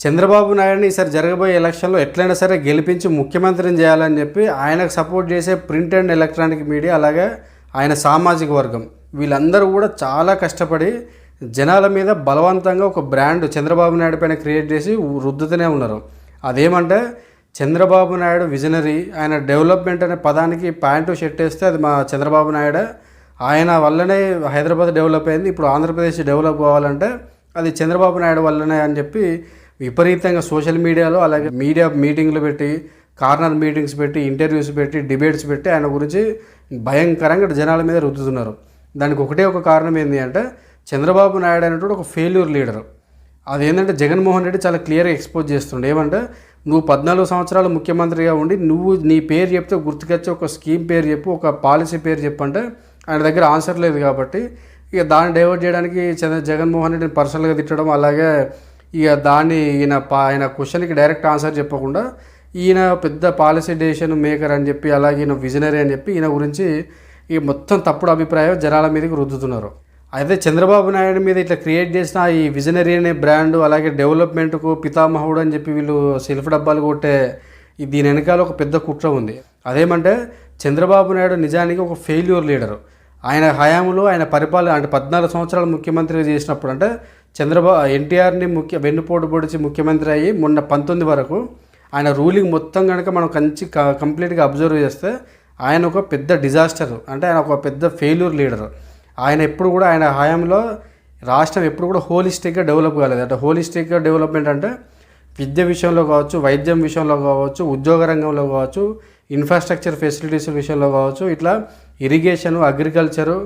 చంద్రబాబు నాయుడిని ఈసారి జరగబోయే ఎలక్షన్లో ఎట్లయినా సరే గెలిపించి ముఖ్యమంత్రిని చేయాలని చెప్పి ఆయనకు సపోర్ట్ చేసే ప్రింట్ అండ్ ఎలక్ట్రానిక్ మీడియా, అలాగే ఆయన సామాజిక వర్గం, వీళ్ళందరూ కూడా చాలా కష్టపడి జనాల మీద బలవంతంగా ఒక బ్రాండ్ చంద్రబాబు నాయుడు పైన క్రియేట్ చేసి రుద్దుతూనే ఉన్నారు. అదేమంటే చంద్రబాబు నాయుడు విజనరీ, ఆయన డెవలప్మెంట్ అనే పదానికి ప్యాంటు షర్ట్ వేస్తే అది మా చంద్రబాబు నాయుడే. ఆయన వల్లనే హైదరాబాద్ డెవలప్ అయింది. ఇప్పుడు ఆంధ్రప్రదేశ్ డెవలప్ కావాలంటే అది చంద్రబాబు నాయుడు వల్లనే అని చెప్పి విపరీతంగా సోషల్ మీడియాలో, అలాగే మీడియా మీటింగ్లు పెట్టి, కార్నర్ మీటింగ్స్ పెట్టి, ఇంటర్వ్యూస్ పెట్టి, డిబేట్స్ పెట్టి ఆయన గురించి భయంకరంగా జనాల మీద రుద్దుతున్నారు. దానికి ఒకటే ఒక కారణం ఏంటి అంటే చంద్రబాబు నాయుడు అనేటువంటి ఒక ఫెయిల్యూర్ లీడర్. అదేంటంటే జగన్మోహన్ రెడ్డి చాలా క్లియర్గా ఎక్స్పోజ్ చేస్తుండే. ఏమంటే నువ్వు 14 సంవత్సరాలు ముఖ్యమంత్రిగా ఉండి నువ్వు నీ పేరు చెప్తే గుర్తుకొచ్చే ఒక స్కీమ్ పేరు చెప్పు, ఒక పాలసీ పేరు చెప్పంటే ఆయన దగ్గర ఆన్సర్ లేదు. కాబట్టి ఇక దాన్ని డైవర్ట్ చేయడానికి జగన్మోహన్ రెడ్డిని పర్సనల్గా తిట్టడం, అలాగే ఇక దాన్ని ఆయన క్వశ్చన్కి డైరెక్ట్ ఆన్సర్ చెప్పకుండా ఈయన పెద్ద పాలసీ డెసిషన్ మేకర్ అని చెప్పి, అలాగే ఈయన విజనరీ అని చెప్పి ఈయన గురించి ఈ మొత్తం తప్పుడు అభిప్రాయం జనాల మీదకి రుద్దుతున్నారు. అయితే చంద్రబాబు నాయుడు మీద ఇట్లా క్రియేట్ చేసిన ఈ విజనరీ అనే బ్రాండ్, అలాగే డెవలప్మెంట్కు పితామహుడు అని చెప్పి వీళ్ళు సెల్ఫ్ డబ్బాలు కొట్టే దీని వెనకాల ఒక పెద్ద కుట్ర ఉంది. అదేమంటే చంద్రబాబు నాయుడు నిజానికి ఒక ఫెయిల్యూర్ లీడరు. ఆయన హయాంలో ఆయన పరిపాలన అంటే 14 సంవత్సరాలు ముఖ్యమంత్రిగా చేసినప్పుడు అంటే ఎన్టీఆర్ని వెన్నుపోటు పొడిచి ముఖ్యమంత్రి అయ్యి మొన్న 19 వరకు ఆయన రూలింగ్ మొత్తం కనుక మనం కంప్లీట్గా అబ్జర్వ్ చేస్తే ఆయన ఒక పెద్ద డిజాస్టర్, అంటే ఆయన ఒక పెద్ద ఫెయిల్యూర్ లీడర్. ఆయన ఎప్పుడు కూడా ఆయన హయాంలో రాష్ట్రం ఎప్పుడు కూడా హోలిస్టిక్గా డెవలప్ కాలేదు. అంటే హోలిస్టిక్గా డెవలప్మెంట్ అంటే విద్య విషయంలో కావచ్చు, వైద్యం విషయంలో కావచ్చు, ఉద్యోగ రంగంలో కావచ్చు, ఇన్ఫ్రాస్ట్రక్చర్ ఫెసిలిటీస్ విషయంలో కావచ్చు, ఇట్లా ఇరిగేషను, అగ్రికల్చరు,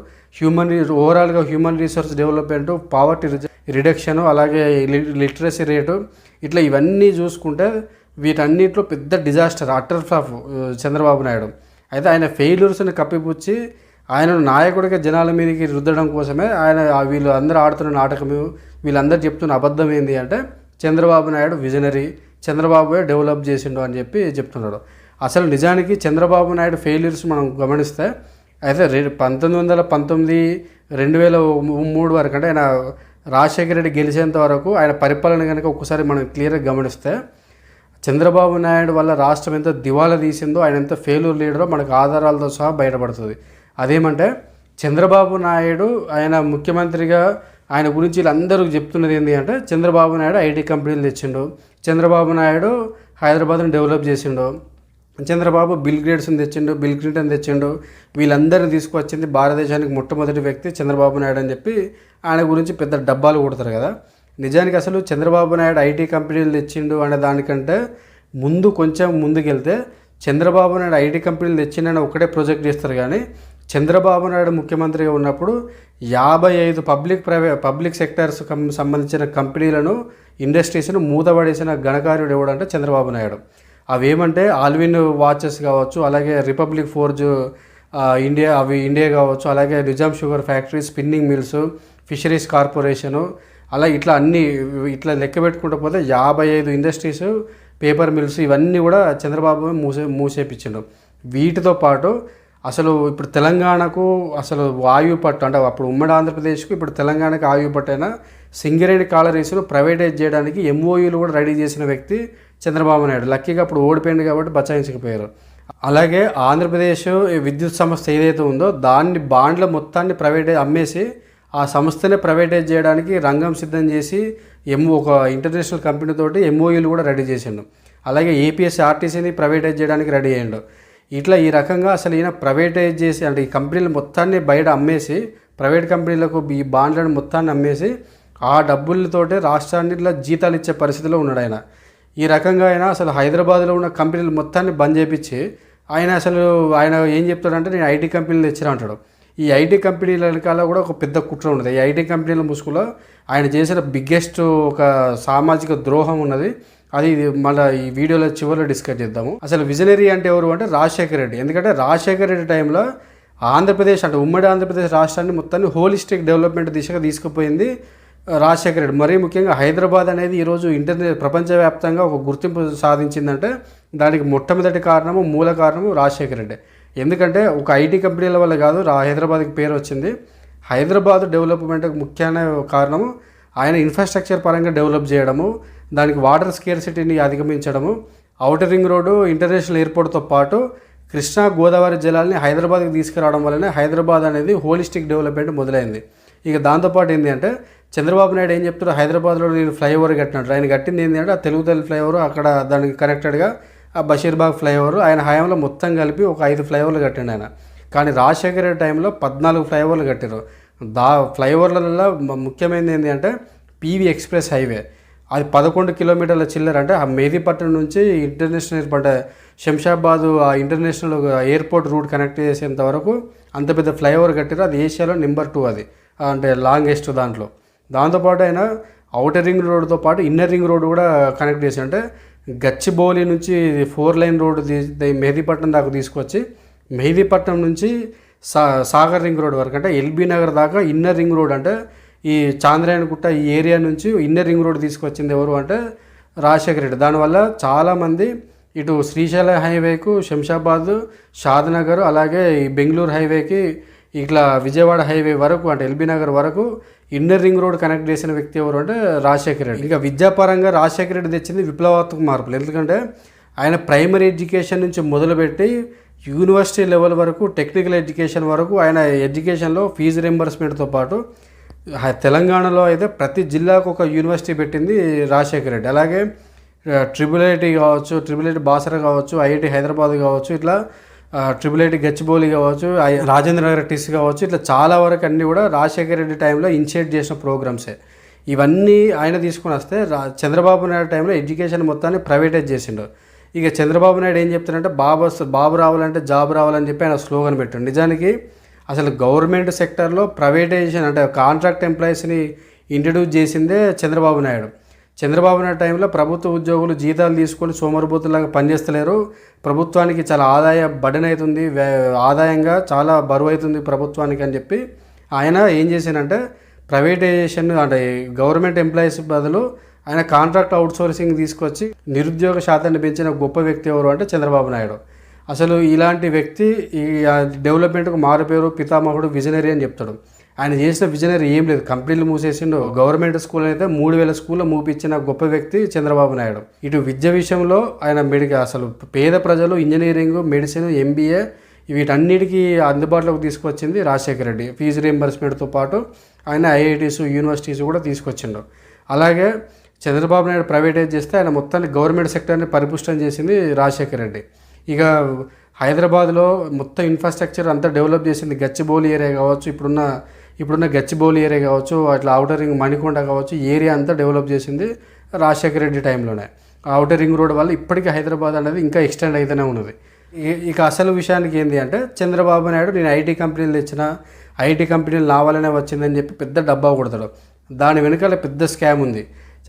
ఓవరాల్గా హ్యూమన్ రిసోర్స్ డెవలప్మెంటు, పావర్టీ రిడక్షను, అలాగే లిటరసీ రేటు, ఇట్లా ఇవన్నీ చూసుకుంటే వీటన్నిటిలో పెద్ద disaster, utter flop Chandrababu Naidu. అయితే ఆయన ఫెయిల్యూర్స్ని కప్పిపుచ్చి ఆయనను నాయకుడిగా జనాల మీదకి రుద్దడం కోసమే ఆయన వీళ్ళు అందరూ ఆడుతున్న నాటకము, వీళ్ళందరూ చెప్తున్న అబద్ధం ఏంటి అంటే చంద్రబాబు నాయుడు విజనరీ, చంద్రబాబు డెవలప్ చేసిండు అని చెప్పి చెప్తున్నాడు. అసలు నిజానికి చంద్రబాబు నాయుడు ఫెయిల్యూర్స్ మనం గమనిస్తే అయితే 1919, 2003 వరకు అంటే ఆయన రాజశేఖర రెడ్డి గెలిచేంత వరకు ఆయన పరిపాలన కనుక ఒక్కసారి మనం క్లియర్గా గమనిస్తే చంద్రబాబు నాయుడు వల్ల రాష్ట్రం ఎంత దివాలా తీసిందో, ఆయన ఎంత ఫెయిల్యూర్ లీడరో మనకు ఆధారాలతో సహా బయటపడుతుంది. అదేమంటే చంద్రబాబు నాయుడు ఆయన ముఖ్యమంత్రిగా ఆయన గురించి వీళ్ళందరూ చెప్తున్నది ఏంటి అంటే చంద్రబాబు నాయుడు ఐటీ కంపెనీలు తెచ్చిండు, చంద్రబాబు నాయుడు హైదరాబాద్ని డెవలప్ చేసిండు, చంద్రబాబు బిల్ గేట్స్ని తెచ్చిండు, బిల్ క్లింటన్ తెచ్చిండు, వీళ్ళందరినీ తీసుకువచ్చింది భారతదేశానికి మొట్టమొదటి వ్యక్తి చంద్రబాబు నాయుడు అని చెప్పి ఆయన గురించి పెద్ద డబ్బాలు కొడతారు కదా. నిజానికి అసలు చంద్రబాబు నాయుడు ఐటీ కంపెనీలు తెచ్చిండు అనే దానికంటే కొంచెం ముందుకెళ్తే చంద్రబాబు నాయుడు ఐటీ కంపెనీలు తెచ్చిండని ఒకటే ప్రొజెక్ట్ చేస్తారు. కానీ చంద్రబాబు నాయుడు ముఖ్యమంత్రిగా ఉన్నప్పుడు 55 పబ్లిక్ సెక్టర్స్ సంబంధించిన కంపెనీలను, ఇండస్ట్రీస్ను మూతపడేసిన ఘనకార్యుడు ఎవడంటే చంద్రబాబు నాయుడు. అవేమంటే ఆల్విన్ వాచెస్ కావచ్చు, అలాగే రిపబ్లిక్ ఫోర్జ్ ఇండియా కావచ్చు, అలాగే Nizam sugar factory, spinning mills, fisheries corporation, అలా ఇట్లా అన్నీ ఇట్లా లెక్క పెట్టుకుంటూ పోతే 55 ఇండస్ట్రీస్, పేపర్ మిల్స్, ఇవన్నీ కూడా చంద్రబాబు మూసేపించిండు. వీటితో పాటు అసలు ఇప్పుడు తెలంగాణకు అసలు వాయువు పట్టు అంటే అప్పుడు ఉమ్మడి ఆంధ్రప్రదేశ్కు ఇప్పుడు తెలంగాణకు ఆయువు పట్టైన సింగరేణి కాలరీస్ను ప్రైవేటైజ్ చేయడానికి ఎంఓయూలు కూడా రెడీ చేసిన వ్యక్తి చంద్రబాబు నాయుడు. లక్కీగా అప్పుడు ఓడిపోయింది కాబట్టి బచాయించకపోయారు. అలాగే ఆంధ్రప్రదేశ్ విద్యుత్ సంస్థ ఏదైతే ఉందో దాన్ని బాండ్ల మొత్తాన్ని అమ్మేసి ఆ సంస్థనే ప్రైవేటైజ్ చేయడానికి రంగం సిద్ధం చేసి ఒక ఇంటర్నేషనల్ కంపెనీతోటి ఎంఓయూలు కూడా రెడీ చేసిండు. అలాగే ఏపీఎస్ఆర్టీసీని ప్రైవేటైజ్ చేయడానికి రెడీ అయ్యిండు. ఇట్లా ఈ రకంగా అసలు ఈయన ప్రైవేటైజ్ చేసి అంటే ఈ కంపెనీలు మొత్తాన్ని బయట అమ్మేసి ప్రైవేట్ కంపెనీలకు ఈ బాండ్లను మొత్తాన్ని అమ్మేసి ఆ డబ్బులతోటే రాష్ట్రాన్ని ఇట్లా జీతాలు ఇచ్చే పరిస్థితిలో ఉన్నాడు ఆయన. ఈ రకంగా ఆయన అసలు హైదరాబాద్లో ఉన్న కంపెనీలు మొత్తాన్ని బంద్ చేయించి ఆయన ఏం చెప్తాడంటే నేను ఐటీ కంపెనీలు తెచ్చినా అంటాడు. ఈ ఐటీ కంపెనీల వెనకాల కూడా ఒక పెద్ద కుట్ర ఉన్నది. ఈ ఐటీ కంపెనీల ముసుగులో ఆయన చేసిన బిగ్గెస్ట్ ఒక సామాజిక ద్రోహం ఉన్నది. అది మళ్ళీ ఈ వీడియోలో చివరిలో డిస్కస్ చేద్దాము. అసలు విజనరీ అంటే ఎవరు అంటే రాజశేఖర రెడ్డి. ఎందుకంటే రాజశేఖర రెడ్డి టైంలో ఆంధ్రప్రదేశ్ అంటే ఉమ్మడి ఆంధ్రప్రదేశ్ రాష్ట్రాన్ని మొత్తాన్ని హోలిస్టిక్ డెవలప్మెంట్ దిశగా తీసుకుపోయింది రాజశేఖర రెడ్డి. మరీ ముఖ్యంగా హైదరాబాద్ అనేది ఈరోజు ప్రపంచవ్యాప్తంగా ఒక గుర్తింపు సాధించిందంటే దానికి మొట్టమొదటి కారణము మూల కారణము రాజశేఖర రెడ్డి. ఎందుకంటే ఒక ఐటీ కంపెనీల వల్ల కాదు హైదరాబాద్కి పేరు వచ్చింది. హైదరాబాద్ డెవలప్మెంట్కి ముఖ్యమైన కారణము ఆయన ఇన్ఫ్రాస్ట్రక్చర్ పరంగా డెవలప్ చేయడము, దానికి వాటర్ స్కేర్సిటీని అధిగమించడము, ఔటర్ రింగ్ రోడ్డు, ఇంటర్నేషనల్ ఎయిర్పోర్ట్తో పాటు కృష్ణా గోదావరి జలాల్ని హైదరాబాద్కి తీసుకురావడం వల్లనే హైదరాబాద్ అనేది హోలిస్టిక్ డెవలప్మెంట్ మొదలైంది. ఇక దాంతోపాటు ఏంటి అంటే చంద్రబాబు నాయుడు ఏం చెప్తారు, హైదరాబాద్లో నేను ఫ్లైఓవర్ కట్టినట్టు. ఆయన కట్టింది ఏంటి అంటే ఆ తెలుగుతల్లి ఫ్లైఓవర్, అక్కడ దానికి కనెక్టెడ్గా ఆ బషీర్బాగ్ ఫ్లైఓవర్, ఆయన హయాంలో మొత్తం కలిపి ఒక 5 ఫ్లైఓవర్లు కట్టిండు ఆయన. కానీ రాజశేఖర రెడ్డి టైంలో 14 ఫ్లైఓవర్లు కట్టారు. ఫ్లైఓవర్లలో ముఖ్యమైనది ఏంటి అంటే పీవీ ఎక్స్ప్రెస్ హైవే, అది 11 కిలోమీటర్ల చిల్లర. అంటే ఆ మెహదీపట్నం నుంచి ఇంటర్నేషనల్ ఎయిర్పోర్ట్ శంషాబాద్ ఆ ఇంటర్నేషనల్ ఎయిర్పోర్ట్ రూట్ కనెక్ట్ చేసేంత వరకు అంత పెద్ద ఫ్లైఓవర్ కట్టారు. అది ఏషియాలో నెంబర్ 2 అది, అంటే లాంగెస్ట్ దాంట్లో. దాంతోపాటు ఆయన ఔటర్ రింగ్ రోడ్తో పాటు ఇన్నర్ రింగ్ రోడ్ కూడా కనెక్ట్ చేసి, అంటే గచ్చిబౌలి నుంచి 4 లైన్ రోడ్డు మెహదీపట్నం దాకా తీసుకొచ్చి మెహదీపట్నం నుంచి సాగర్ రింగ్ రోడ్ వరకు, అంటే ఎల్బీ నగర్ దాకా ఇన్నర్ రింగ్ రోడ్, అంటే ఈ చాంద్రాయణగుట్ట ఈ ఏరియా నుంచి ఇన్నర్ రింగ్ రోడ్ తీసుకొచ్చింది ఎవరు అంటే రాజశేఖర రెడ్డి. దానివల్ల చాలామంది ఇటు శ్రీశైలం హైవేకు, శంషాబాద్, షాద్నగర్, అలాగే ఈ బెంగళూరు హైవేకి, ఇట్లా విజయవాడ హైవే వరకు, అంటే ఎల్బీ నగర్ వరకు ఇన్నర్ రింగ్ రోడ్ కనెక్ట్ చేసిన వ్యక్తి ఎవరు అంటే రాజశేఖర రెడ్డి. ఇంకా విద్యాపరంగా రాజశేఖర రెడ్డి తెచ్చింది విప్లవాత్మక మార్పులు. ఎందుకంటే ఆయన ప్రైమరీ ఎడ్యుకేషన్ నుంచి మొదలుపెట్టి యూనివర్సిటీ లెవెల్ వరకు, టెక్నికల్ ఎడ్యుకేషన్ వరకు ఆయన ఎడ్యుకేషన్లో ఫీజు రింబర్స్మెంట్తో పాటు తెలంగాణలో అయితే ప్రతి జిల్లాకు ఒక యూనివర్సిటీ పెట్టింది రాజశేఖర రెడ్డి. అలాగే ట్రిపుల్ ఐటీ కావచ్చు, ట్రిపుల్ ఐటీ బాసర కావచ్చు, ఐఐటి హైదరాబాద్ కావచ్చు, ఇట్లా ట్రిపుల్ ఐటీ గచ్చిబౌలి కావచ్చు, రాజేంద్ర నగర్ టీసీ కావచ్చు, ఇట్లా చాలా వరకు అన్నీ కూడా రాజశేఖర రెడ్డి టైంలో ఇనిషియేట్ చేసిన ప్రోగ్రామ్సే. ఇవన్నీ ఆయన తీసుకొని వస్తే చంద్రబాబు నాయుడు టైంలో ఎడ్యుకేషన్ మొత్తాన్ని ప్రైవేటైజ్ చేసిండు. ఇక చంద్రబాబు నాయుడు ఏం చెప్తారంటే బాబు రావాలంటే జాబ్ రావాలని చెప్పి ఆయన స్లోగన్ పెట్టాడు. నిజానికి అసలు గవర్నమెంట్ సెక్టర్లో ప్రైవేటైజేషన్ అంటే కాంట్రాక్ట్ ఎంప్లాయీస్ని ఇంట్రడ్యూస్ చేసిందే చంద్రబాబు నాయుడు. చంద్రబాబు నాయుడు టైంలో ప్రభుత్వ ఉద్యోగులు జీతాలు తీసుకొని సోమరిపోతులాగా పనిచేస్తలేరు, ప్రభుత్వానికి చాలా బర్డెన్ అవుతుంది, ఆదాయంగా చాలా బరువు అవుతుంది ప్రభుత్వానికి అని చెప్పి ఆయన ఏం చేశానంటే ప్రైవేటైజేషన్, అంటే గవర్నమెంట్ ఎంప్లాయీస్ బదులు ఆయన కాంట్రాక్ట్ అవుట్సోర్సింగ్ తీసుకొచ్చి నిరుద్యోగ శాతాన్ని పెంచిన గొప్ప వ్యక్తి ఎవరు అంటే చంద్రబాబు నాయుడు. అసలు ఇలాంటి వ్యక్తి ఈ డెవలప్మెంట్కు మారిపోయారు, పితామహుడు, విజనరీ అని చెప్తాడు. ఆయన చేసిన విజనరీ ఏం లేదు, కంపెనీలు మూసేసిండు. గవర్నమెంట్ స్కూల్ అయితే 3000 స్కూల్లో మూపించిన గొప్ప వ్యక్తి చంద్రబాబు నాయుడు. ఇటు విద్య విషయంలో ఆయన అసలు పేద ప్రజలు ఇంజనీరింగ్, మెడిసిన్, ఎంబీఏ వీటన్నిటికీ అందుబాటులోకి తీసుకొచ్చింది రాజశేఖర రెడ్డి. ఫీజు రీయింబర్స్మెంట్తో పాటు ఆయన ఐఐటీస్, యూనివర్సిటీస్ కూడా తీసుకొచ్చిండు. అలాగే చంద్రబాబు నాయుడు ప్రైవేటైజ్ చేస్తే ఆయన మొత్తాన్ని గవర్నమెంట్ సెక్టర్ని పరిపుష్టం చేసింది రాజశేఖర రెడ్డి. ఇక హైదరాబాద్లో మొత్తం ఇన్ఫ్రాస్ట్రక్చర్ అంతా డెవలప్ చేసింది. గచ్చిబౌలి ఏరియా కావచ్చు, ఇప్పుడున్న గచ్చిబౌలి ఏరియా కావచ్చు, అట్లా ఔటర్ రింగ్ మణికొండ కావచ్చు, ఏరియా అంతా డెవలప్ చేసింది రాజశేఖర రెడ్డి టైంలోనే. ఔటర్ రింగ్ రోడ్ వల్ల ఇప్పటికీ హైదరాబాద్ అనేది ఇంకా ఎక్స్టెండ్ అయితేనే ఉన్నది. ఇక అసలు విషయానికి ఏంటి అంటే చంద్రబాబు నాయుడు నేను ఐటీ కంపెనీలు తెచ్చిన, ఐటీ కంపెనీలు నా వల్లనే వచ్చిందని చెప్పి పెద్ద డబ్బా కొడతాడు. దాని వెనుకాల పెద్ద స్కామ్ ఉంది.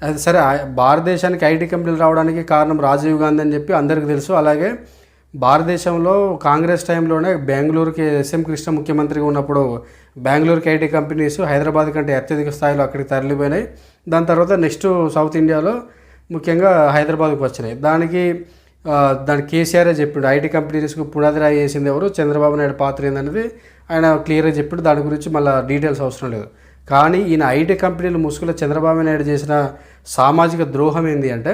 అది సరే, భారతదేశానికి ఐటీ కంపెనీలు రావడానికి కారణం రాజీవ్ గాంధీ అని చెప్పి అందరికీ తెలుసు. అలాగే భారతదేశంలో కాంగ్రెస్ టైంలోనే బెంగళూరుకి ఎస్ఎం కృష్ణ ముఖ్యమంత్రిగా ఉన్నప్పుడు బెంగళూరుకి ఐటీ కంపెనీస్ హైదరాబాద్ కంటే అత్యధిక స్థాయిలో అక్కడికి తరలిపోయినాయి. దాని తర్వాత నెక్స్ట్ సౌత్ ఇండియాలో ముఖ్యంగా హైదరాబాద్కి వచ్చినాయి. దానికి కేసీఆరే చెప్పిండు, ఐటీ కంపెనీస్కి పునాదిరాయి చేసింది ఎవరు, చంద్రబాబు నాయుడు పాత్ర ఏందనేది ఆయన క్లియర్గా చెప్పిండు. దాని గురించి మళ్ళీ డీటెయిల్స్ అవసరం లేదు. కానీ ఈయన ఐటీ కంపెనీలు ముసుగులో చంద్రబాబు నాయుడు చేసిన సామాజిక ద్రోహం ఏంటి అంటే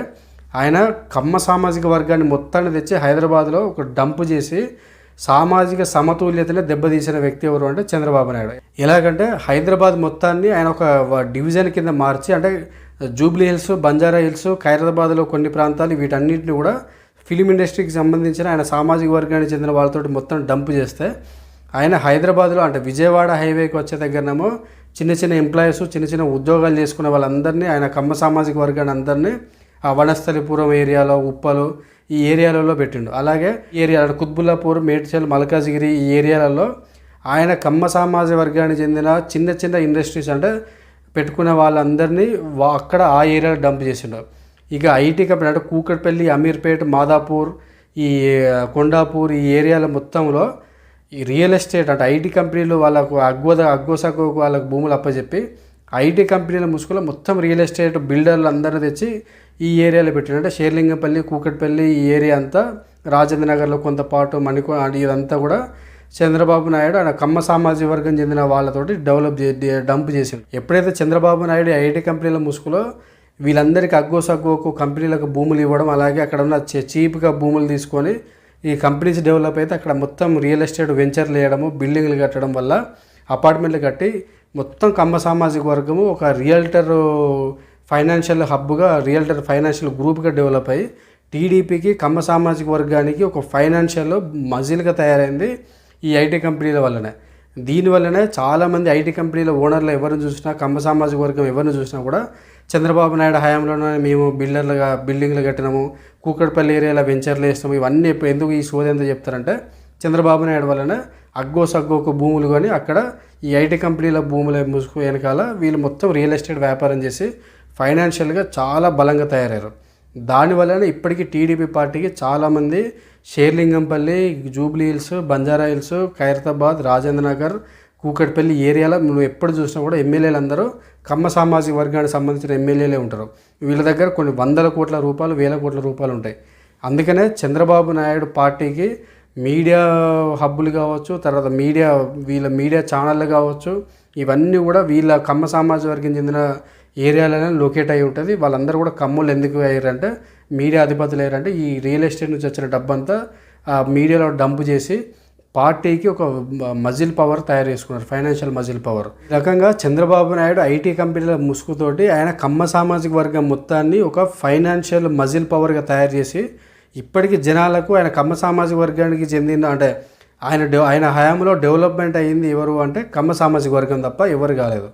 ఆయన కమ్మ సామాజిక వర్గాన్ని మొత్తాన్ని తెచ్చి హైదరాబాద్లో ఒక డంపు చేసి సామాజిక సమతుల్యతనే దెబ్బతీసిన వ్యక్తి ఎవరు అంటే చంద్రబాబు నాయుడు. ఎలాగంటే హైదరాబాద్ మొత్తాన్ని ఆయన ఒక డివిజన్ కింద మార్చి, అంటే జూబ్లీ హిల్స్, బంజారా హిల్స్, ఖైరతాబాద్లో కొన్ని ప్రాంతాలు వీటన్నిటిని కూడా ఫిలిం ఇండస్ట్రీకి సంబంధించిన ఆయన సామాజిక వర్గానికి చెందిన వాళ్ళతో మొత్తం డంపు చేస్తే ఆయన హైదరాబాద్లో అంటే విజయవాడ హైవేకి వచ్చే దగ్గరనేమో చిన్న చిన్న ఎంప్లాయీస్, చిన్న చిన్న ఉద్యోగాలు చేసుకునే వాళ్ళందరినీ, ఆయన కమ్మ సామాజిక వర్గాన్ని అందరినీ ఆ వనస్థలిపురం ఏరియాలో, ఉప్పలు ఈ ఏరియాలలో పెట్టిండు. అలాగే ఏరియాలో కుత్బుల్లాపూర్, మేడ్చల్, మల్కాజ్గిరి ఈ ఏరియాలలో ఆయన కమ్మ సామాజిక వర్గానికి చెందిన చిన్న చిన్న ఇండస్ట్రీస్ అంటే పెట్టుకునే వాళ్ళందరినీ అక్కడ ఆ ఏరియాలో డంప్ చేసిండు. ఇక ఐటీ కంపెనీ అంటే కూకట్పల్లి, అమీర్పేట్, మాదాపూర్, ఈ కొండాపూర్ ఈ ఏరియాల మొత్తంలో ఈ రియల్ ఎస్టేట్ అంటే ఐటీ కంపెనీలు వాళ్ళకు అగ్గోసాకు వాళ్ళకు భూములు అప్పచెప్పి ఐటీ కంపెనీల ముసుగులో మొత్తం రియల్ ఎస్టేట్ బిల్డర్లు అందరూ తెచ్చి ఈ ఏరియాలో పెట్టారు. అంటే షేర్లింగంపల్లి, కూకట్పల్లి ఈ ఏరియా అంతా, రాజేంద్ర నగర్లో కొంత పాటు, ఇదంతా కూడా చంద్రబాబు నాయుడు ఆయన కమ్మ సామాజిక వర్గం చెందిన వాళ్ళతోటి డంప్ చేసిండు. ఎప్పుడైతే చంద్రబాబు నాయుడు ఐటీ కంపెనీల ముసుగులో వీళ్ళందరికీ అగ్గోసగ్గోకు కంపెనీలకు భూములు ఇవ్వడం, అలాగే అక్కడ ఉన్న చీప్గా భూములు తీసుకొని ఈ కంపెనీస్ డెవలప్ అయితే అక్కడ మొత్తం రియల్ ఎస్టేట్ వెంచర్లు వేయడము, బిల్డింగ్లు కట్టడం వల్ల అపార్ట్మెంట్లు కట్టి మొత్తం కమ్మ సామాజిక వర్గము ఒక రియల్టర్ ఫైనాన్షియల్ హబ్గా, రియల్టర్ ఫైనాన్షియల్ గ్రూప్గా డెవలప్ అయ్యి టీడీపీకి కమ్మ సామాజిక వర్గానికి ఒక ఫైనాన్షియల్ మజిల్గా తయారైంది ఈ ఐటీ కంపెనీల వల్లనే. దీనివల్లనే చాలామంది ఐటీ కంపెనీల ఓనర్లు ఎవరిని చూసినా, కమ్మ సామాజిక వర్గం ఎవరిని చూసినా కూడా చంద్రబాబు నాయుడు హయాంలోనే మేము బిల్డింగ్లు కట్టినాము, కూకట్పల్లి ఏరియాలో వెంచర్లు వేస్తాము, ఇవన్నీ ఎందుకు ఈ సోది ఎంత చెప్తారంటే చంద్రబాబు నాయుడు వల్లనే అగ్గోసగ్గోకు భూములు కానీ అక్కడ ఈ ఐటీ కంపెనీల భూముల ముసుగు వెనకాల వీళ్ళు మొత్తం రియల్ ఎస్టేట్ వ్యాపారం చేసి ఫైనాన్షియల్గా చాలా బలంగా తయారయ్యారు. దానివల్లనే ఇప్పటికీ టీడీపీ పార్టీకి చాలామంది Serilingampally, Jubilee hills, Banjara hills, Khairatabad, Rajendra Nagar, Kukatpally ఏరియాలో నువ్వు ఎప్పుడు చూసినా కూడా ఎమ్మెల్యేలు అందరూ కమ్మ సామాజిక వర్గానికి సంబంధించిన ఎమ్మెల్యేలే ఉంటారు. వీళ్ళ దగ్గర కొన్ని వందల కోట్ల రూపాయలు, వేల కోట్ల రూపాయలు ఉంటాయి. అందుకనే చంద్రబాబు నాయుడు పార్టీకి మీడియా హబ్బులు కావచ్చు, తర్వాత వీళ్ళ మీడియా ఛానళ్ళు కావచ్చు, ఇవన్నీ కూడా వీళ్ళ కమ్మ సామాజిక వర్గం చెందిన ఏరియాలోనే లొకేట్ అయి ఉంటుంది. వాళ్ళందరూ కూడా కమ్ములు ఎందుకు అయ్యారంటే, మీడియా అధిపతులు అయ్యారంటే ఈ రియల్ ఎస్టేట్ నుంచి వచ్చిన డబ్బంతా మీడియాలో డంప్ చేసి పార్టీకి ఒక మజిల్ పవర్ తయారు చేసుకున్నారు, ఫైనాన్షియల్ మజిల్ పవర్. ఈ రకంగా చంద్రబాబు నాయుడు ఐటీ కంపెనీల ముసుగుతోటి ఆయన కమ్మ సామాజిక వర్గం మొత్తాన్ని ఒక ఫైనాన్షియల్ మజిల్ పవర్గా తయారు చేసి ఇప్పటికీ జనాలకు ఆయన కమ్మ సామాజిక వర్గానికి చెందిన, అంటే ఆయన హయాంలో డెవలప్మెంట్ అయ్యింది ఎవరు అంటే కమ్మ సామాజిక వర్గం తప్ప ఎవరు కాలేదు.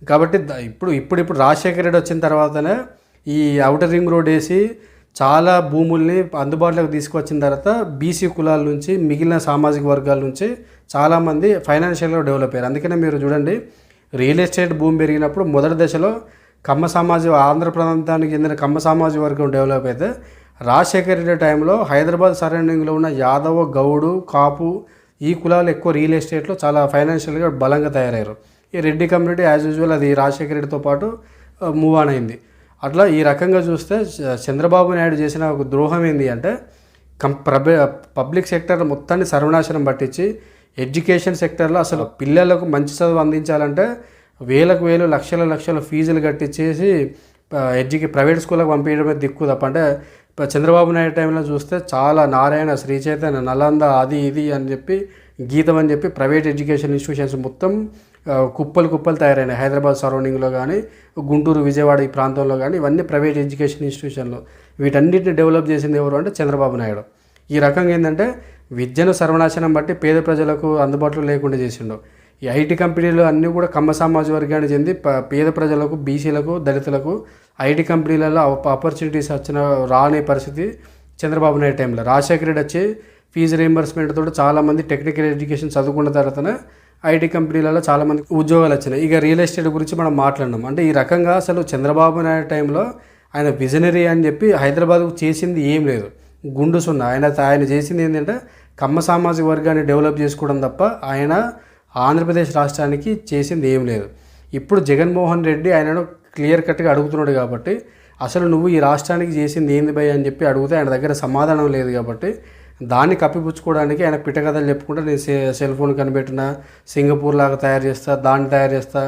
కాబట్టి ఇప్పుడు రాజశేఖర రెడ్డి వచ్చిన తర్వాతనే ఈ ఔటర్ రింగ్ రోడ్ వేసి చాలా భూముల్ని అందుబాటులోకి తీసుకొచ్చిన తర్వాత బీసీ కులాల నుంచి, మిగిలిన సామాజిక వర్గాల నుంచి చాలామంది ఫైనాన్షియల్గా డెవలప్ అయ్యారు. అందుకనే మీరు చూడండి, రియల్ ఎస్టేట్ భూమి పెరిగినప్పుడు మొదటి దశలో ఆంధ్ర ప్రాంతానికి చెందిన కమ్మ సామాజిక వర్గం డెవలప్ అయితే రాజశేఖర రెడ్డి టైంలో హైదరాబాద్ సరౌండింగ్లో ఉన్న యాదవ, గౌడు, కాపు ఈ కులాలు ఎక్కువ రియల్ ఎస్టేట్లో చాలా ఫైనాన్షియల్గా బలంగా తయారయ్యారు. ఈ రెడ్డి కమ్యూనిటీ యాజ్ యూజువల్ అది రాజశేఖర రెడ్డితో పాటు మూవ్ ఆన్ అయింది. అట్లా ఈ రకంగా చూస్తే చంద్రబాబు నాయుడు చేసిన ఒక ద్రోహం ఏంటి అంటే పబ్లిక్ సెక్టర్ మొత్తాన్ని సర్వనాశనం పట్టించి ఎడ్యుకేషన్ సెక్టర్లో అసలు పిల్లలకు మంచి చదువు అందించాలంటే వేలకు వేలు, లక్షల ఫీజులు కట్టించేసి ప్రైవేట్ స్కూళ్ళకు పంపించడమే దిక్కు తప్ప. అంటే చంద్రబాబు నాయుడు టైంలో చూస్తే చాలా నారాయణ, శ్రీ చైతన్య, నలంద, అది ఇది అని చెప్పి, గీతం అని చెప్పి ప్రైవేట్ ఎడ్యుకేషన్ ఇన్స్టిట్యూషన్స్ మొత్తం కుప్పలు తయారైనాయి. హైదరాబాద్ సరౌండింగ్లో కానీ, గుంటూరు, విజయవాడ ఈ ప్రాంతంలో కానీ ఇవన్నీ ప్రైవేట్ ఎడ్యుకేషన్ ఇన్స్టిట్యూషన్లు. వీటన్నిటిని డెవలప్ చేసింది ఎవరు అంటే చంద్రబాబు నాయుడు. ఈ రకంగా ఏంటంటే విద్యను సర్వనాశనం బట్టి పేద ప్రజలకు అందుబాటులో లేకుండా చేసిండు. ఈ ఐటీ కంపెనీలు అన్నీ కూడా కమ్మ సామాజిక వర్గానికి చెంది పేద ప్రజలకు, బీసీలకు, దళితులకు ఐటీ కంపెనీలలో ఆపర్చునిటీస్ రాని పరిస్థితి చంద్రబాబు నాయుడు టైంలో. రాజశేఖర రెడ్డి వచ్చి ఫీజు రీయింబర్స్మెంట్ తోటి చాలామంది టెక్నికల్ ఎడ్యుకేషన్ చదువుకున్న తర్వాతనే ఐటీ కంపెనీలలో చాలామంది ఉద్యోగాలు వచ్చినాయి. ఇక రియల్ ఎస్టేట్ గురించి మనం మాట్లాడినాం. అంటే ఈ రకంగా అసలు చంద్రబాబు నాయుడు టైంలో ఆయన విజనరీ అని చెప్పి హైదరాబాద్కు చేసింది ఏం లేదు, గుండు సున్నా. ఆయన చేసింది ఏంటంటే కమ్మ సామాజిక వర్గాన్ని డెవలప్ చేసుకోవడం తప్ప ఆయన ఆంధ్రప్రదేశ్ రాష్ట్రానికి చేసింది ఏం లేదు. ఇప్పుడు జగన్మోహన్ రెడ్డి ఆయనను క్లియర్ కట్గా అడుగుతున్నాడు కాబట్టి అసలు నువ్వు ఈ రాష్ట్రానికి చేసింది ఏంది భయ్ అని చెప్పి అడిగితే ఆయన దగ్గర సమాధానం లేదు కాబట్టి దాన్ని కప్పిపుచ్చుకోవడానికి ఆయన పిట్టకథలు చెప్పుకుంటే నేను సెల్ ఫోన్ కనిపెట్టిన, సింగపూర్ లాగా తయారు చేస్తా, దాన్ని తయారు చేస్తా,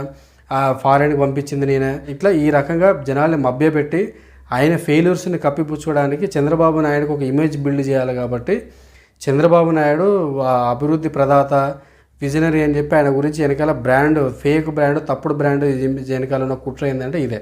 ఫారెన్కి పంపించింది నేనే, ఇట్లా ఈ రకంగా జనాల్ని మభ్యపెట్టి ఆయన ఫెయిల్యూర్స్ని కప్పిపుచ్చుకోవడానికి చంద్రబాబు నాయుడుకి ఒక ఇమేజ్ బిల్డ్ చేయాలి. కాబట్టి చంద్రబాబు నాయుడు అభివృద్ధి ప్రదాత, విజనరీ అని చెప్పి ఆయన గురించి వెనకాల బ్రాండ్, ఫేక్ బ్రాండ్, తప్పుడు బ్రాండ్ వెనకాల ఉన్న కుట్ర ఏంటంటే ఇదే.